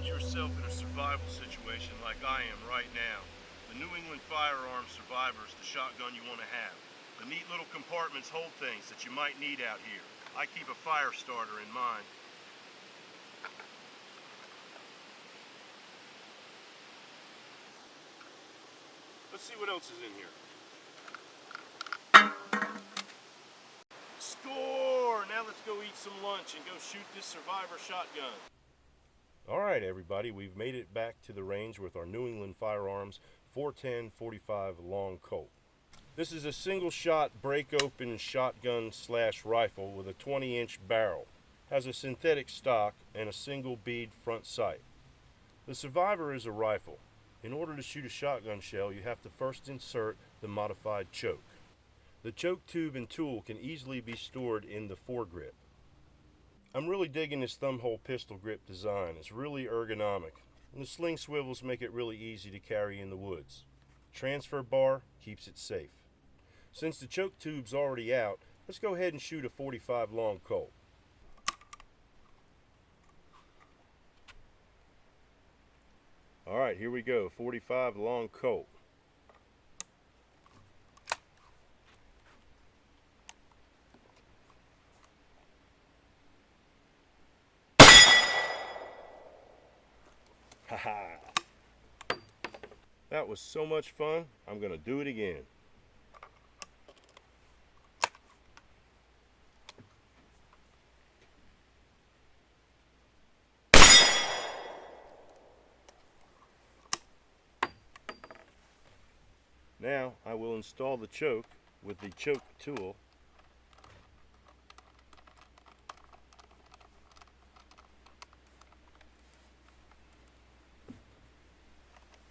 find yourself in a survival situation like I am right now, the New England Firearms Survivor is the shotgun you want to have. The neat little compartments hold things that you might need out here. I keep a fire starter in mine. Let's see what else is in here. Score! Now let's go eat some lunch and go shoot this Survivor shotgun. Alright everybody, we've made it back to the range with our New England Firearms 410-45 long Colt. This is a single shot break open shotgun / rifle with a 20-inch barrel. Has a synthetic stock and a single bead front sight. The Survivor is a rifle. In order to shoot a shotgun shell, you have to first insert the modified choke. The choke tube and tool can easily be stored in the foregrip. I'm really digging this thumbhole pistol grip design. It's really ergonomic, and the sling swivels make it really easy to carry in the woods. Transfer bar keeps it safe. Since the choke tube's already out, let's go ahead and shoot a 45 long Colt. Alright, here we go, 45 long Colt. Haha! That was so much fun, I'm gonna do it again. Now I will install the choke with the choke tool.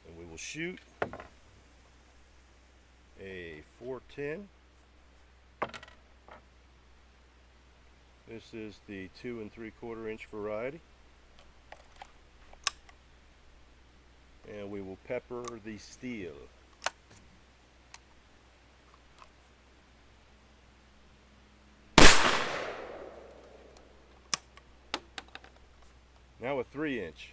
And we will shoot a 410. This is the 2 3/4 inch variety. And we will pepper the steel. Now a 3-inch.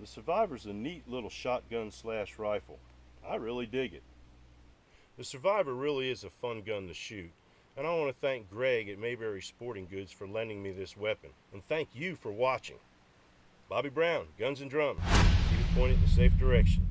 The Survivor's a neat little shotgun / rifle. I really dig it. The Survivor really is a fun gun to shoot, and I want to thank Greg at Mayberry Sporting Goods for lending me this weapon, and thank you for watching. Bobby Brown, Guns and Drums. Keep it pointed in a safe direction.